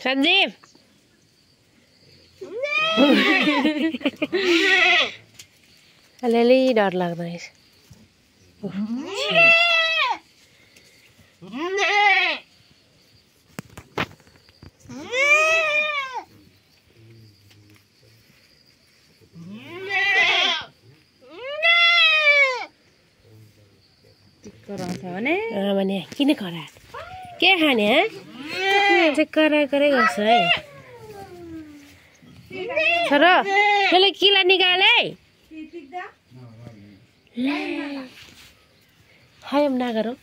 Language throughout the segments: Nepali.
सञ्जीव अलिअलि डर लाग्दो रहेछ भने किन करा के खाने चाहिँ करा करै गर्छ है छोरो त्यसले किला निकाले हायम नगरौ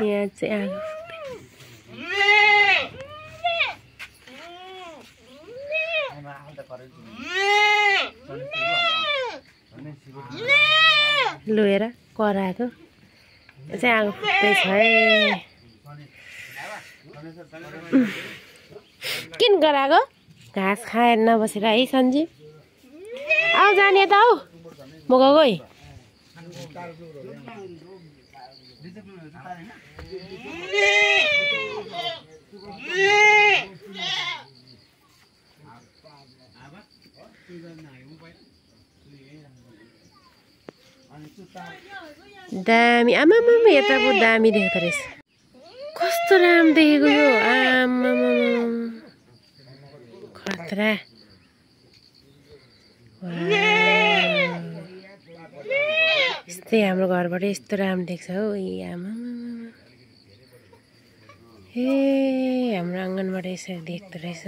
यहाँ चाहिँ आगो लोएर कराएको चाहिँ आगो फुट्दैछ है किन कराएको घाँस खाएर नबसेर है सञ्जीव आऊ जाने त आऊ म गएको है दामी आमा यता पो दामी देख्दो रहेछ कस्तो राम्रो देखेको यो आमा खतरा यस्तै हाम्रो घरबाट यस्तो राम्रो देख्छ हौ आमा ए हाम्रो आँगनबाट यसरी देख्दो रहेछ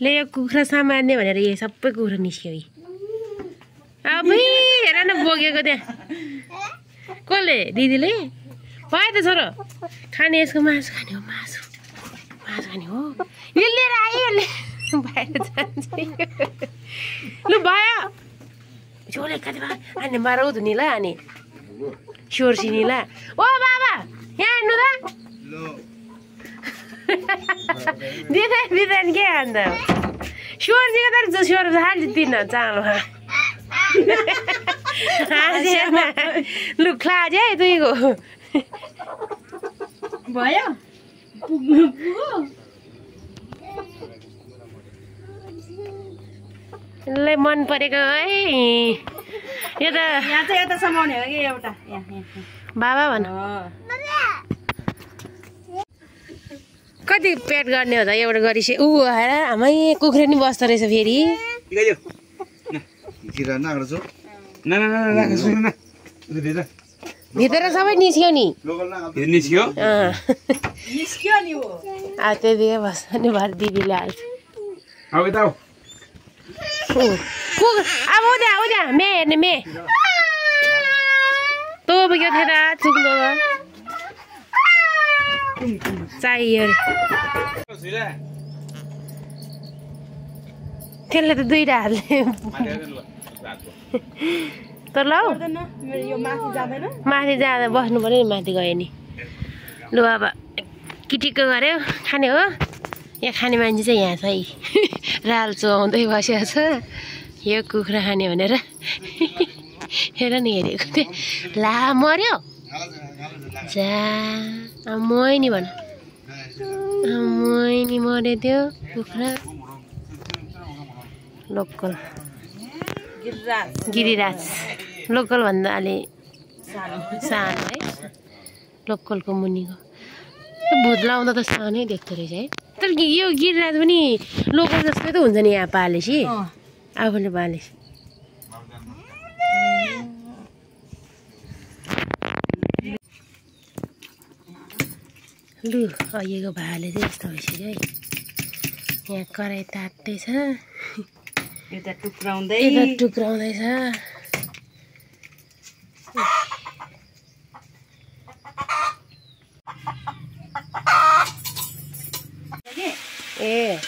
ले यो कुखुरा सामान्य भनेर यो सबै कुखुरा निस्क्यो अब हेर न बोकेको त्यहाँ कसले दिदीले भयो त छोरो खाने यसको मासु खाने हो मासु खाने हो यो लिएर आयो बाहिर जान्छ लु भयो छोले कति भयो अनि मारौ त नि ल अनि स्योर्सिनी ल ओ बाबा यहाँ हेर्नु त दिँदैन के अन्त स्योर्सीको त स्योर खालि तिन चालो लु खाजे है दुईको भयो मन परेको है यो त यहाँ चाहिँ यता समाउने हो कि एउटा बाबा भन कति पेट गर्ने हो त एउटा गरिसे ऊ आएर आमै कुखुरा नि बस्दो रहेछ फेरि भित्र सबै निस्क्यो नि त्यति बस्छ नि भर दिदीले हाल्छ अब उद्या मे हेर्ने मे तँ पुग्यो थियो त चुक्नु चाहियो त्यसले त दुईटा हाल्ने तर ल माथि जाँदा बस्नु पर्यो नि माथि गयो नि लु अब किटिक्क गऱ्यो खाने हो यहाँ खाने मान्छे चाहिँ यहाँ छ है राल चुहाउँदै बसेको छ यो कुखुरा खाने भनेर हेर नि हेरेको थिएँ ला मर्यो जा मैनी भन मैनी मर्यो त्यो कुखुरा लोकल गिरिराज लोकल भन्दा अलि सानो है लोकलको मुनिको भुत लाउँदा त सानै देख्दो रहेछ है तर यो गिरिराज पनि लोकल जस्तै त हुन्छ नि यहाँ पालेपछि आफूले पालेपछि लु अहिलेको भाले चाहिँ यस्तो भइसक्यो है यहाँ कराई तात्दैछ यता टुक्राउँदैछ ए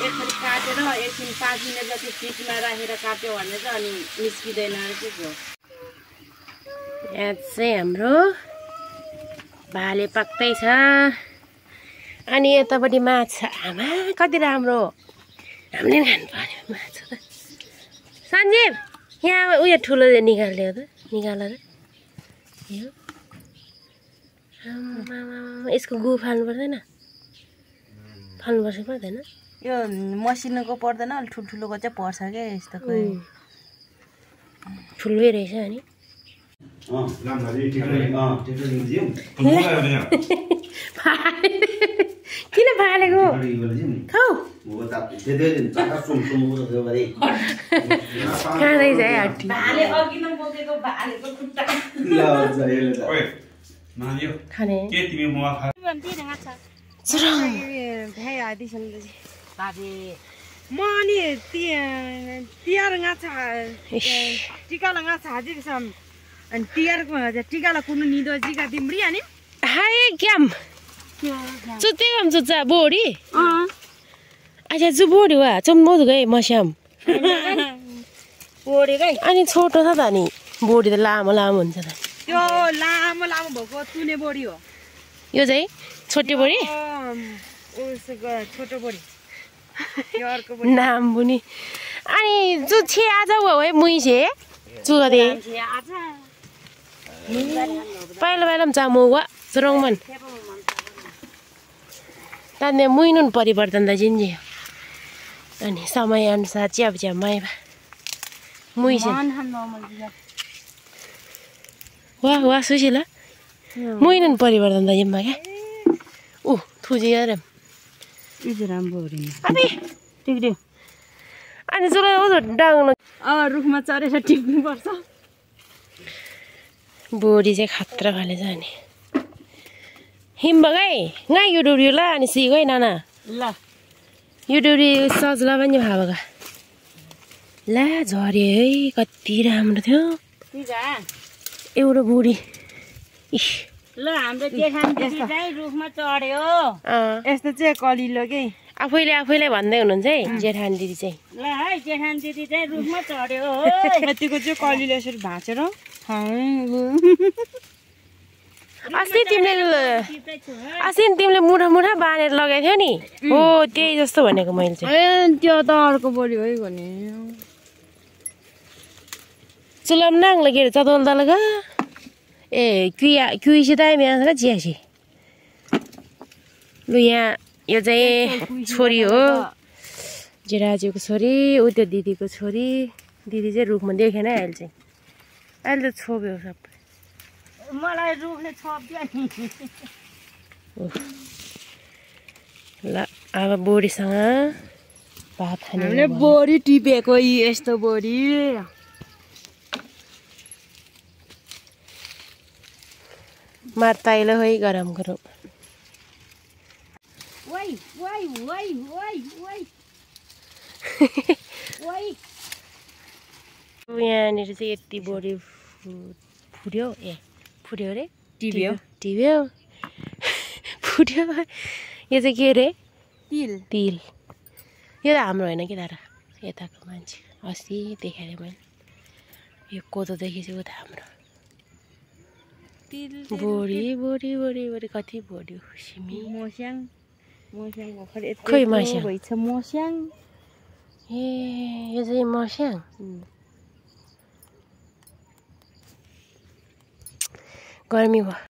एकचोटि काटेर एकछिन 5 मिनट जति फ्रिजमा राखेर काट्यो भने चाहिँ अनि निस्किँदैन रहेछ यहाँ चाहिँ हाम्रो भाले पक्दैछ अनि यतापट्टि माछा आमा कति राम्रो हामीले खानु पर्यो माछा त सञ्जीव यहाँ उयो ठुलो निकाल्यो त निकालेर यो यसको गु फाल्नु पर्दैन फाल्नुपर्छ पर्दैन यो मसिनोको पर्दैन अलि ठुल्ठुलोको चाहिँ पर्छ क्या यस्तो ठुलै रहेछ अनि किन फालेको खाऊ खाँदैछ है हट्टी खाने Mani tiar ngaca tika la ngaca haji sam tiar ko tika la kunu nido jika timri ani हाय क्याम चुते हम चुचा बोडी अच्छा जु बोडी वा चम्मो गए मस्याम बोडी गए अनि छोटो छ त नि बोडी त लामो लामो हुन्छ त त्यो लामो लामो भएको तुने बोडी हो यो चाहिँ छोटे बोडी उसको छोटो बोडी नाम पनि अनि जु छे आज है मुइसे जुगदे पहिला पहिला पनि चामो वा रङमन तान्ने मुइनुन परिवर्तन त जिन्जे अनि समय अनुसार चिया चिया माइबा मुइसे वाह वाह सुशीला मुइनुन परिवर्तन त जिम्मा क्या ऊ थुजी यार इज राम्रो हो रे अबे टिक्दियो अनि जुले ओ डाङ्न रुखमा चढेर टिप्नु पर्छ बोडी चाहिँ खतरा खाले छ नि हिम्बगाई गाई यो डुरी ला अनि सिगै नाना ल यो डुरी सजला पनि भावगा ला झरे है कति राम्रो थियो एउटा बुढी इस ल हाम्रो जेठान दिदी चाहिँ रुखमा चढ्यो यस्तो चाहिँ कलिलो के आफैले आफैलाई भन्दै हुनुहुन्छ है जेठान दिदी चाहिँ ल है जेठान दिदी चाहिँ रुखमा चढ्यो यतिको चाहिँ कलिलो यसरी भाँचेर अस्ति तिमीले मुठा मुठा बाँधेर लगाएको थियौ नि हो त्यही जस्तो भनेको मैले चाहिँ त्यो त अर्को बोडी है भने चुलाम नाङ लगे चतोल दलगा ए क्युइसी दाइ म्यास र चियासी लु यहाँ यो चाहिँ छोरी हो जेराजुको छोरी ऊ त्यो दिदीको छोरी दिदी चाहिँ रुखमा देखेन अहिले चाहिँ अहिले त छोप्यो सबै मलाई रुखले छोप्यो नि ल अब बोडीसँग भात खाने हामीले बोडी टिपेको यस्तो बोडी मार ताइलो है गरम गरम वाइ वाइ वाइ वाइ वाइ वाइ यहाँनिर चाहिँ यति बोडी फुट्यो ए फुट्यो अरे टिप्यो फुट्यो यो चाहिँ के अरे तिल तिल यो त हाम्रो होइन कि दादा यताको मान्छे अस्ति देखाएँ मैले यो कोदोदेखि चाहिँ उता हाम्रो बोडी बोडी बोडी बोडी कति बोडी सिमी मोस्याङ खोइ मस्याङ भइछ मोस्याङ ए यो चाहिँ मस्याङ गर्मी भयो